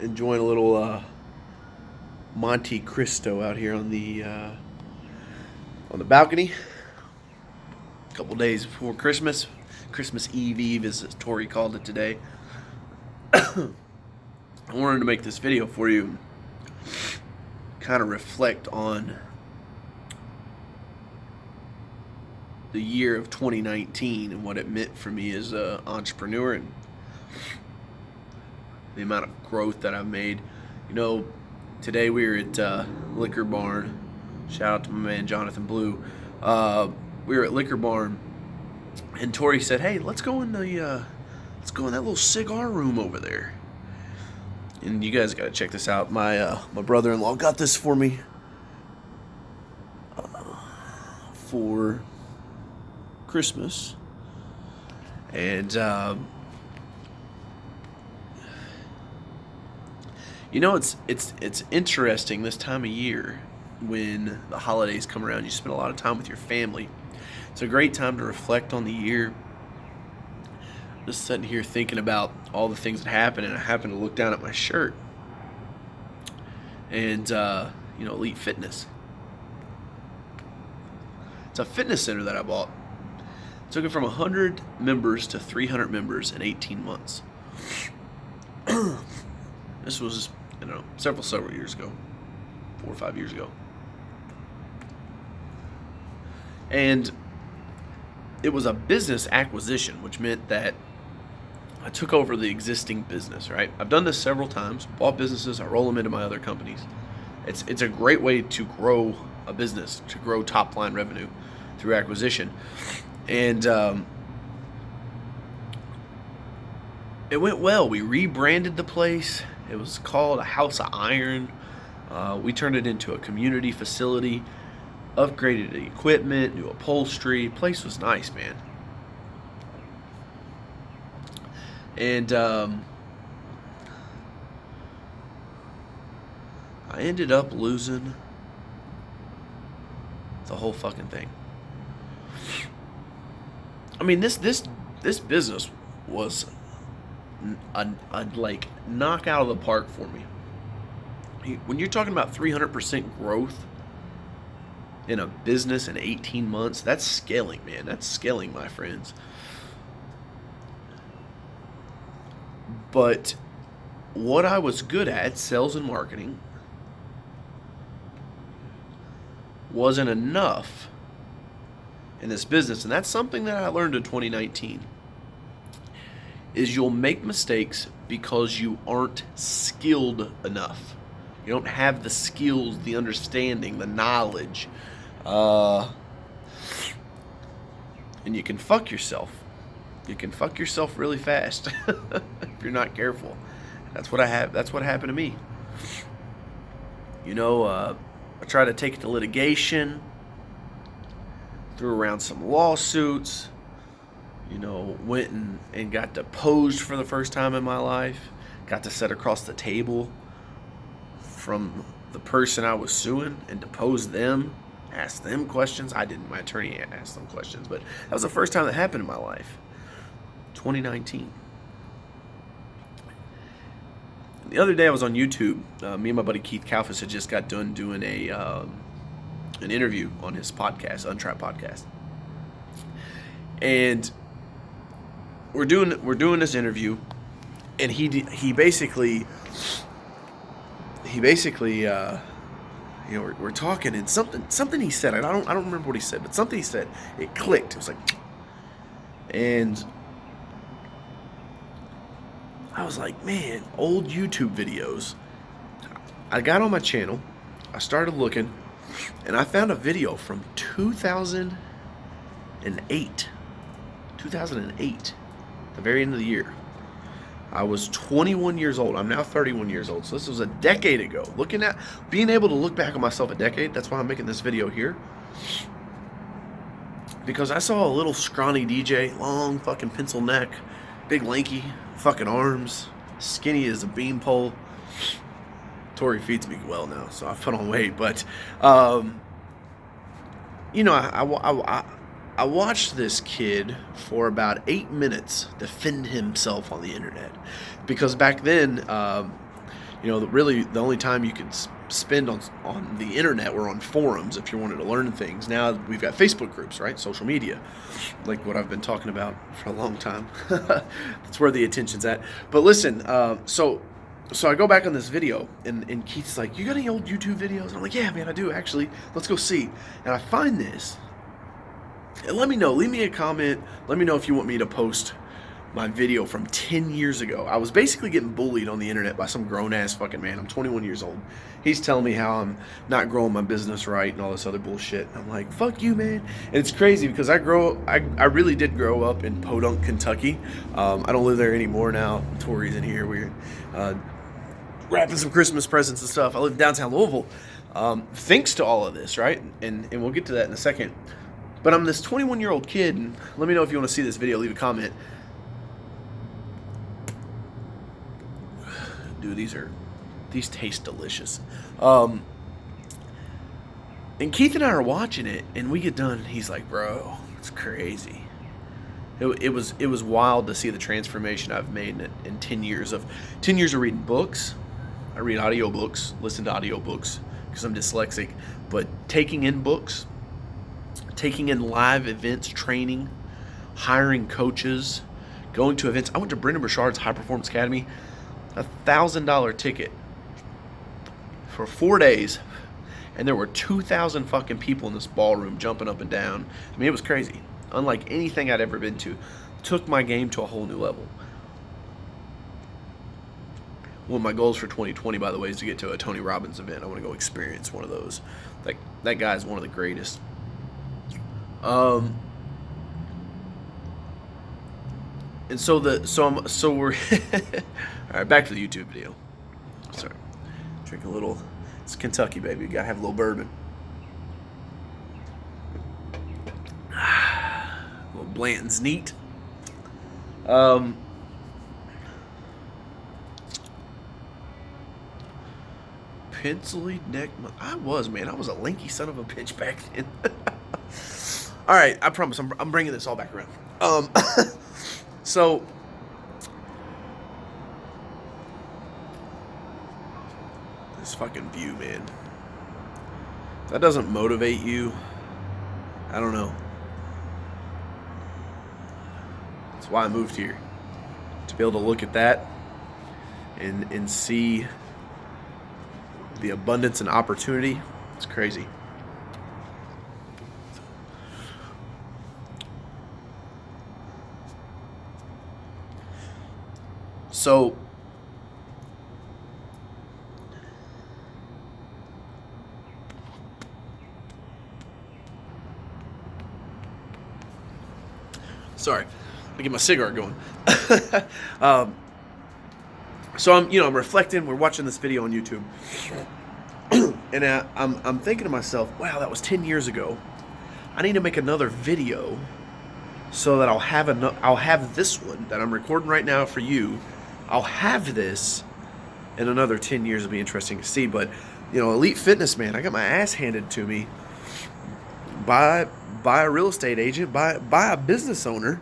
enjoying a little Monte Cristo out here on the balcony. A couple days before Christmas Eve, as Tori called it today. I wanted to make this video for you, kind of reflect on the year of 2019 and what it meant for me as an entrepreneur and the amount of growth that I've made. You know, today we were at Liquor Barn. Shout out to my man Jonathan Blue. We were at Liquor Barn, and Tori said, "Hey, let's go in that little cigar room over there." And you guys got to check this out. My brother-in-law got this for me for Christmas, and you know, it's interesting this time of year when the holidays come around. You spend a lot of time with your family. It's a great time to reflect on the year. Just sitting here thinking about all the things that happened, and I happened to look down at my shirt, and Elite Fitness. It's a fitness center that I bought. Took it from 100 members to 300 members in 18 months. This was, several years ago, 4 or 5 years ago. And it was a business acquisition, which meant that I took over the existing business, right? I've done this several times, bought businesses, I roll them into my other companies. It's a great way to grow a business, to grow top line revenue through acquisition. And it went well. We rebranded the place. It was called a House of Iron. We turned it into a community facility, upgraded the equipment, new upholstery. Place was nice, man. And I ended up losing the whole fucking thing. I mean, this business was a like knock out of the park for me. When you're talking about 300% growth in a business in 18 months, that's scaling, man. That's scaling, my friends. But what I was good at, sales and marketing, wasn't enough in this business. And that's something that I learned in 2019, is you'll make mistakes because you aren't skilled enough. You don't have the skills, the understanding, the knowledge. And you can fuck yourself. You can fuck yourself really fast if you're not careful. That's what happened to me. I tried to take it to litigation, threw around some lawsuits, went and got deposed for the first time in my life. Got to sit across the table from the person I was suing and depose them, ask them questions. My attorney asked them questions, but that was the first time that happened in my life. 2019. The other day I was on YouTube. Me and my buddy Keith Kalfas had just got done doing an interview on his podcast, Untrapped Podcast, and we're doing this interview, and he basically we're talking, and something he said, I don't remember what he said, but something he said, it clicked. It was like, and I was like, man, old YouTube videos. I got on my channel, I started looking, and I found a video from 2008, the very end of the year. I was 21 years old. I'm now 31 years old. So this was a decade ago. Being able to look back on myself a decade, that's why I'm making this video here. Because I saw a little scrawny DJ, long fucking pencil neck, big lanky fucking arms, skinny as a beanpole. Tori feeds me well now, so I've put on weight. But, I watched this kid for about 8 minutes defend himself on the internet. Because back then, Really the only time you can spend on the internet or on forums if you wanted to learn things. Now we've got Facebook groups, right? Social media, like what I've been talking about for a long time. That's where the attention's at. But listen, so I go back on this video, and Keith's like, "You got any old YouTube videos?" And I'm like, "Yeah, man, I do actually. Let's go see." And I find this, and let me know. Leave me a comment. Let me know if you want me to post my video from 10 years ago. I was basically getting bullied on the internet by some grown-ass fucking man. I'm 21 years old. He's telling me how I'm not growing my business right and all this other bullshit. I'm like, fuck you, man. And it's crazy because I really did grow up in Podunk, Kentucky. I don't live there anymore now. Tori's in here. We're wrapping some Christmas presents and stuff. I live in downtown Louisville. Thanks to all of this, right? And we'll get to that in a second. But I'm this 21-year-old kid, and let me know if you want to see this video. Leave a comment. Dude, these taste delicious. And Keith and I are watching it, and we get done, and he's like, "Bro, it's crazy." It was wild to see the transformation I've made in 10 years of reading books. I read audiobooks, listen to audiobooks because I'm dyslexic, but taking in books, taking in live events, training, hiring coaches, going to events. I went to Brendan Burchard's High Performance Academy. $1,000 ticket for 4 days, and there were 2,000 fucking people in this ballroom jumping up and down. I mean, it was crazy. Unlike anything I'd ever been to. Took my game to a whole new level. One of my goals for 2020, by the way, is to get to a Tony Robbins event. I want to go experience one of those. Like, that guy is one of the greatest. And so we're all right, back to the YouTube video. Sorry, drink a little. It's Kentucky, baby. You gotta have a little bourbon. A little Blanton's neat. Pencilly neck. I was a lanky son of a bitch back then. All right, I promise. I'm bringing this all back around. So, this fucking view, man. If that doesn't motivate you, I don't know. That's why I moved here. To be able to look at that and see the abundance and opportunity. It's crazy. So, sorry, let me get my cigar going. So I'm reflecting. We're watching this video on YouTube, and I'm thinking to myself, wow, that was 10 years ago. I need to make another video so that I'll have this one that I'm recording right now for you. I'll have this in another 10 years. It'll be interesting to see. But, Elite Fitness, man, I got my ass handed to me by a real estate agent, by a business owner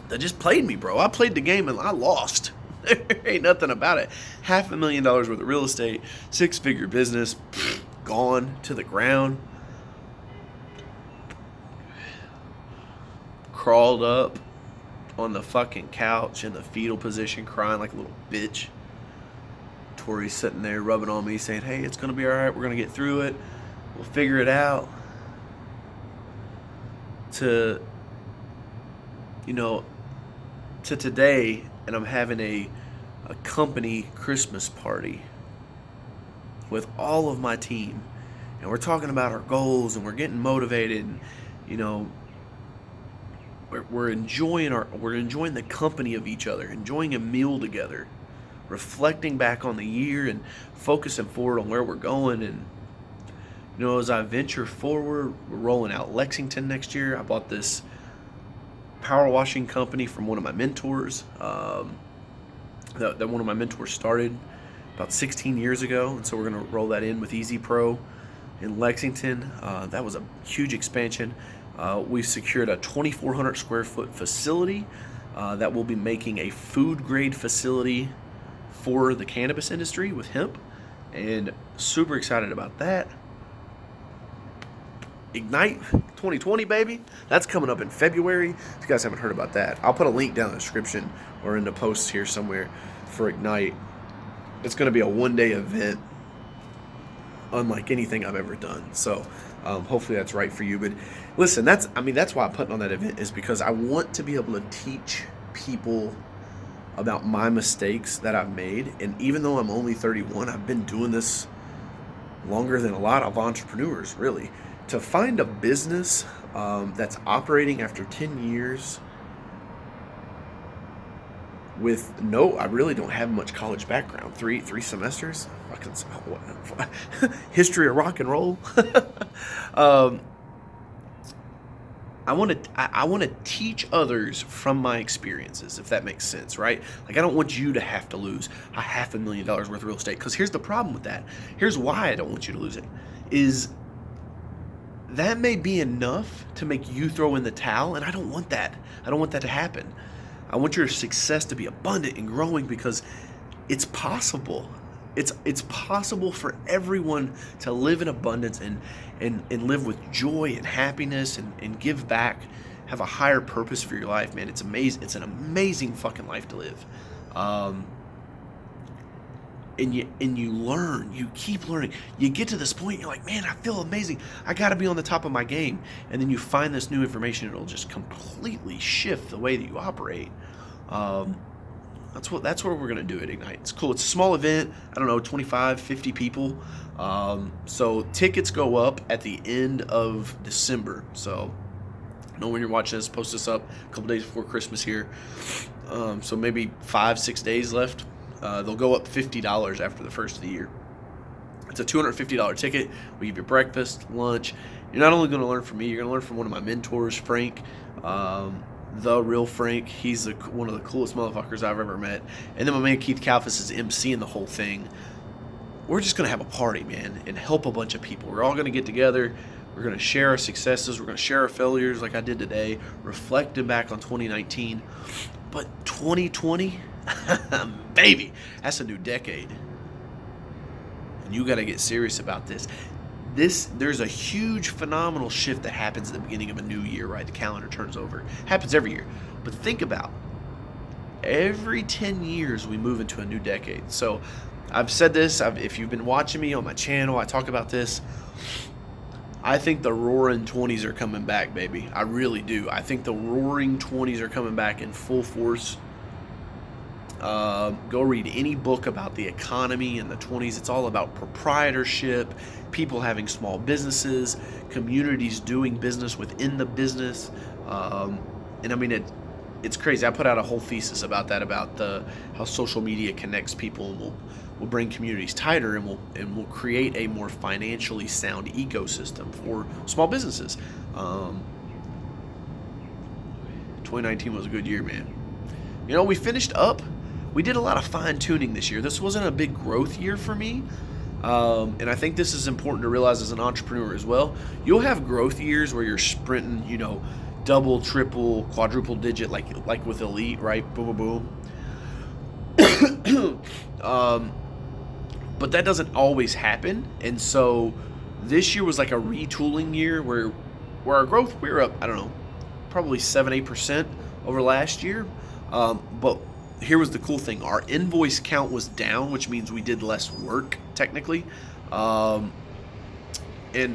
that just played me, bro. I played the game and I lost. There ain't nothing about it. $500,000 worth of real estate, 6-figure business, gone to the ground. Crawled up on the fucking couch in the fetal position, crying like a little bitch. Tori's sitting there rubbing on me, saying, "Hey, it's gonna be all right. We're gonna get through it. We'll figure it out." To today, and I'm having a company Christmas party with all of my team, and we're talking about our goals, and we're getting motivated, and we're enjoying the company of each other, enjoying a meal together, reflecting back on the year and focusing forward on where we're going. And as I venture forward, we're rolling out Lexington next year. I bought this power washing company from one of my mentors that one of my mentors started about 16 years ago, and so we're going to roll that in with Easy Pro in Lexington. That was a huge expansion. We've secured a 2,400 square foot facility that will be making a food grade facility for the cannabis industry with hemp, and super excited about that. Ignite 2020, baby. That's coming up in February. If you guys haven't heard about that, I'll put a link down in the description or in the posts here somewhere for Ignite. It's going to be a one-day event unlike anything I've ever done. So hopefully that's right for you. But listen, that's why I'm putting on that event, is because I want to be able to teach people about my mistakes that I've made. And even though I'm only 31, I've been doing this longer than a lot of entrepreneurs, really. To find a business that's operating after 10 years with I really don't have much college background. Three semesters, history of rock and roll. I want to teach others from my experiences, if that makes sense, right? Like, I don't want you to have to lose $500,000 worth of real estate, because here's the problem with that. Here's why I don't want you to lose it. Is that may be enough to make you throw in the towel, and I don't want that. I don't want that to happen. I want your success to be abundant and growing, because it's possible. It's possible for everyone to live in abundance and live with joy and happiness and give back, have a higher purpose for your life, man. It's amazing. It's an amazing fucking life to live. And you learn, you keep learning. You get to this point, you're like, man, I feel amazing. I got to be on the top of my game. And then you find this new information, it'll just completely shift the way that you operate. That's where we're going to do it, Ignite. It's cool. It's a small event. I don't know, 25, 50 people. So tickets go up at the end of December. So I know when you're watching this, post this up a couple days before Christmas here. So maybe 5-6 days left. They'll go up $50 after the first of the year. It's a $250 ticket. We give you breakfast, lunch. You're not only going to learn from me, you're going to learn from one of my mentors, Frank, the real Frank. He's one of the coolest motherfuckers I've ever met. And then my man Keith Kalfas is emceeing the whole thing. We're just going to have a party, man, and help a bunch of people. We're all going to get together. We're going to share our successes. We're going to share our failures like I did today, reflecting back on 2019. But 2020... baby, that's a new decade, and you got to get serious about this. There's a huge phenomenal shift that happens at the beginning of a new year, right? The calendar turns over. Happens every year, but think about every 10 years we move into a new decade. So I've said this, if you've been watching me on my channel, I talk about this. I think the roaring 20s are coming back, baby. I really do. I think the roaring 20s are coming back in full force. Go read any book about the economy in the 20s. It's all about proprietorship, people having small businesses, communities doing business within the business. And I mean, it's crazy. I put out a whole thesis about that, about how social media connects people and will bring communities tighter, and will create a more financially sound ecosystem for small businesses. 2019 was a good year, man. You know, we finished up. We did a lot of fine-tuning this year. This wasn't a big growth year for me, and I think this is important to realize as an entrepreneur as well. You'll have growth years where you're sprinting, double, triple, quadruple digit, like with Elite, right? Boom, boom, boom. But that doesn't always happen, and so this year was like a retooling year where our growth, we were up, I don't know, probably 7-8% over last year, but here was the cool thing. Our invoice count was down, which means we did less work, technically. And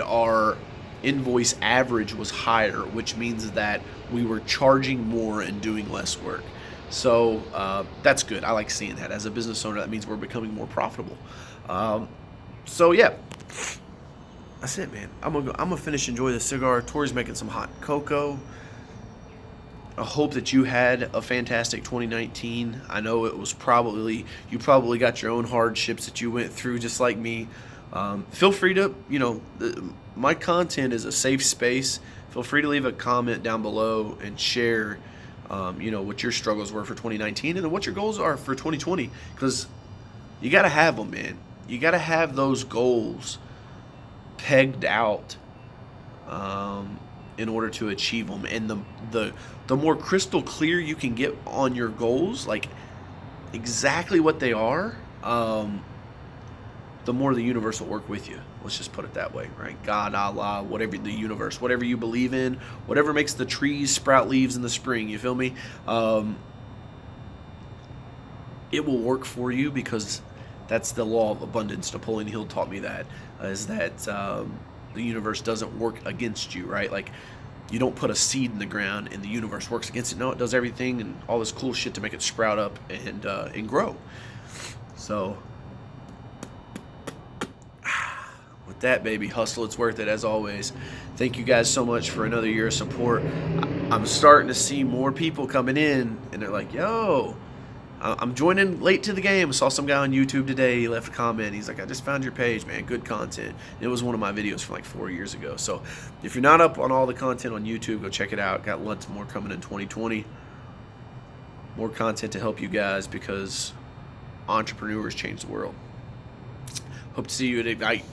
our invoice average was higher, which means that we were charging more and doing less work. So that's good. I like seeing that. As a business owner, that means we're becoming more profitable. So, yeah. That's it, man. I'm gonna finish enjoying the cigar. Tori's making some hot cocoa. I hope that you had a fantastic 2019. I know it was you probably got your own hardships that you went through, just like me. Feel free to, my content is a safe space. Feel free to leave a comment down below and share, what your struggles were for 2019 and then what your goals are for 2020. Because you got to have them, man. You got to have those goals pegged out in order to achieve them. And the more crystal clear you can get on your goals, like exactly what they are, the more the universe will work with you. Let's just put it that way, right? God, Allah, whatever, the universe, whatever you believe in, whatever makes the trees sprout leaves in the spring, you feel me? It will work for you, because that's the law of abundance. Napoleon Hill taught me that, is that the universe doesn't work against you, right? Like, you don't put a seed in the ground and the universe works against it. No, it does everything and all this cool shit to make it sprout up and grow. So with that, baby, hustle. It's worth it, as always. Thank you guys so much for another year of support. I'm starting to see more people coming in, and they're like, yo, I'm joining late to the game. I saw some guy on YouTube today. He left a comment. He's like, I just found your page, man. Good content. It was one of my videos from like 4 years ago. So if you're not up on all the content on YouTube, go check it out. Got lots more coming in 2020. More content to help you guys, because entrepreneurs change the world. Hope to see you at Ignite.